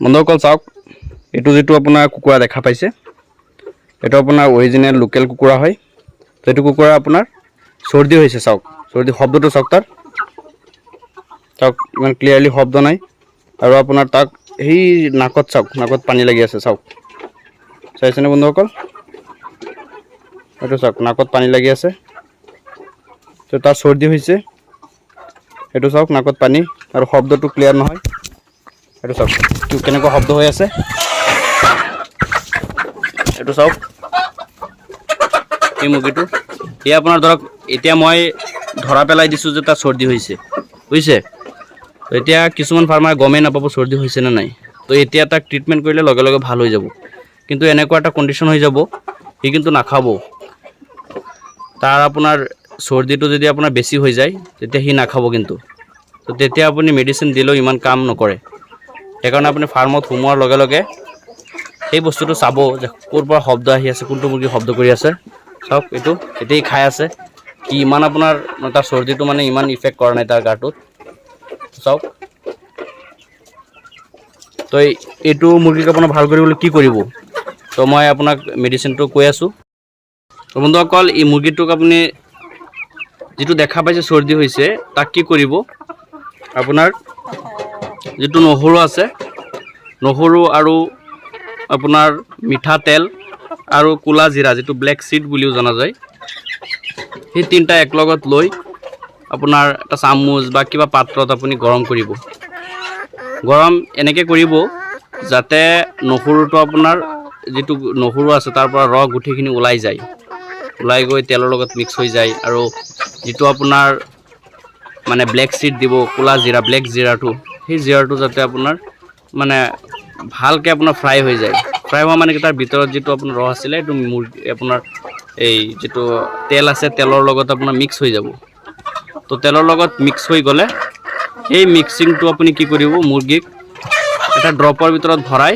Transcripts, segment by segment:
বন্ধুসকল চাওক, এইটো যেটো আপোনাৰ কুকুৰা দেখা পাইছে, এটা আপোনাৰ অৰিজিনেল লোকেল কুকুৰা হয়। তো এইটো কুকুৰা আপোনাৰ সৰ্দি হৈছে। চাওক সৰ্দি শব্দটো চাওক, তাৰ চাওক ইমান ক্লিয়াৰলি শব্দ নাই। আৰু আপোনাৰ তাক সেই নাকত চাওক, নাকত পানী লাগি আছে। চাওক চাইছেনে বন্ধুসকল, এইটো চাওক নাকত পানী লাগি আছে। তো তাৰ সৰ্দি হৈছে, এইটো চাওক নাকত পানী, আৰু শব্দটো ক্লিয়াৰ নহয়। এইটো চাওক কেনেকুৱা শব্দ হৈ আছে, এইটো চাওক এই মুৰ্গীটো। এই আপোনাৰ ধৰক এতিয়া মই ধৰা পেলাই দিছোঁ যে তাৰ সৰ্দি হৈছে, বুজিছে। তো এতিয়া কিছুমান ফাৰ্মাৰ গমেই নাপাব সৰ্দি হৈছে নে নাই। তো এতিয়া তাক ট্ৰিটমেণ্ট কৰিলে লগে লগে ভাল হৈ যাব। কিন্তু এনেকুৱা এটা কণ্ডিশ্যন হৈ যাব, সি কিন্তু নাখাব। তাৰ আপোনাৰ সৰ্দিটো যদি আপোনাৰ বেছি হৈ যায়, তেতিয়া সি নাখাব কিন্তু। তো তেতিয়া আপুনি মেডিচিন দিলেও ইমান কাম নকৰে। সেইকাৰণে আপুনি ফাৰ্মত সোমোৱাৰ লগে লগে সেই বস্তুটো চাব যে ক'ৰ পৰা শব্দ আহি আছে, কোনটো মুৰ্গী শব্দ কৰি আছে। চাওক এইটো এতিয়াই খাই আছে, কি ইমান আপোনাৰ তাৰ সৰ্দিটো মানে ইমান ইফেক্ট কৰা নাই তাৰ গাটোত। চাওক, তো এইটো মুৰ্গীক আপোনাৰ ভাল কৰিবলৈ কি কৰিব, তো মই আপোনাক মেডিচিনটো কৈ আছোঁ। তো বন্ধুসকল, এই মুৰ্গীটোক আপুনি যিটো দেখা পাইছে সৰ্দি হৈছে, তাক কি কৰিব, আপোনাৰ যিটো নহৰু আছে, নহৰু আৰু আপোনাৰ মিঠাতেল আৰু ক'লা জিৰা, যিটো ব্লেক চিড বুলিও জনা যায়, সেই তিনিটা একলগত লৈ আপোনাৰ এটা চামুচ বা কিবা পাত্ৰত আপুনি গৰম কৰিব। গৰম এনেকৈ কৰিব যাতে নহৰুটো আপোনাৰ যিটো নহৰু আছে তাৰ পৰা ৰস গুটিখিনি ওলাই যায়, ওলাই গৈ তেলৰ লগত মিক্স হৈ যায়। আৰু যিটো আপোনাৰ মানে ব্লেক চিড দিব, ক'লা জিৰা, ব্লেক জিৰাটো, সেই জিৰাটো যাতে আপোনাৰ মানে ভালকৈ আপোনাৰ ফ্ৰাই হৈ যায়। ফ্ৰাই হোৱা মানে কি তাৰ ভিতৰত যিটো আপোনাৰ ৰস আছিলে, এইটো মুৰ্গী আপোনাৰ এই যিটো তেল আছে, তেলৰ লগত আপোনাৰ মিক্স হৈ যাব। তো তেলৰ লগত মিক্স হৈ গ'লে সেই মিক্সিংটো আপুনি কি কৰিব, মুৰ্গীক এটা ড্ৰপৰ ভিতৰত ভৰাই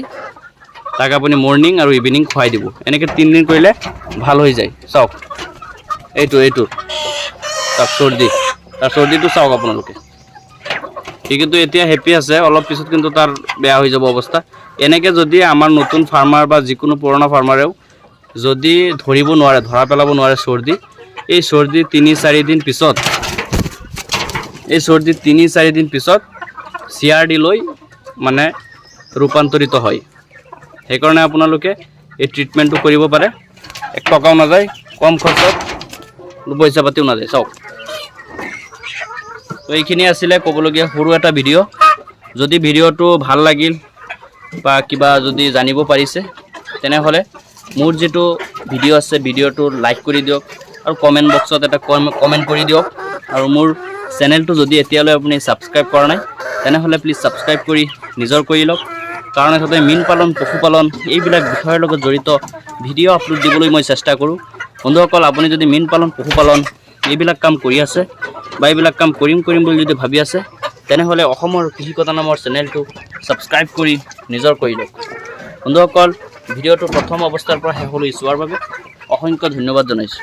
তাক আপুনি মৰ্ণিং আৰু ইভিনিং খুৱাই দিব। এনেকৈ 3 দিন কৰিলে ভাল হৈ যায়। চাওক এইটো চাওক চৰ্দি, তাৰ চৰ্দিটো চাওক আপোনালোকে। সি কিন্তু এতিয়া হেপ্পী আছে, অলপ পিছত কিন্তু তাৰ বেয়া হৈ যাব অৱস্থা। এনেকৈ যদি আমাৰ নতুন ফাৰ্মাৰ বা যিকোনো পুৰণা ফাৰ্মাৰেও যদি ধৰিব নোৱাৰে, ধৰা পেলাব নোৱাৰে চৰ্দি, এই চৰ্দি 3-4 দিন পিছত, CRD লৈ মানে ৰূপান্তৰিত হয়। সেইকাৰণে আপোনালোকে এই ট্ৰিটমেণ্টটো কৰিব পাৰে, 1 টকাও নাযায়, কম খৰচত, পইচা পাতিও নাযায়। চাওক, তো এইখিনি আছিলে ক'বলগীয়া সৰু এটা ভিডিঅ'। যদি ভিডিঅ'টো ভাল লাগিল বা কিবা যদি জানিব পাৰিছে, তেনেহ'লে মোৰ যিটো ভিডিঅ' আছে, ভিডিঅ'টো লাইক কৰি দিয়ক আৰু কমেণ্ট বক্সত এটা কমেণ্ট কৰি দিয়ক। আৰু মোৰ চেনেলটো যদি এতিয়ালৈ আপুনি ছাবস্ক্ৰাইব কৰা নাই, তেনেহ'লে প্লিজ ছাবস্ক্ৰাইব কৰি নিজৰ কৰি লওক। কাৰণ সদায় মীন পালন, পশুপালন এইবিলাক বিষয়ৰ লগত জড়িত ভিডিঅ' আপলোড দিবলৈ মই চেষ্টা কৰোঁ। বন্ধুসকল, আপুনি যদি মীন পালন, পশুপালন এইবিলাক কাম কৰি আছে বা এইবিলাক কাম কৰিম বুলি যদি ভাবি আছে, তেনেহ'লে অসমৰ কৃষি কথা নামৰ চেনেলটো ছাবস্ক্ৰাইব কৰি নিজৰ কৰি লওক। বন্ধুসকল, ভিডিঅ'টো প্ৰথম অৱস্থাৰ পৰা শেষলৈ চোৱাৰ বাবে অসংখ্য ধন্যবাদ জনাইছোঁ।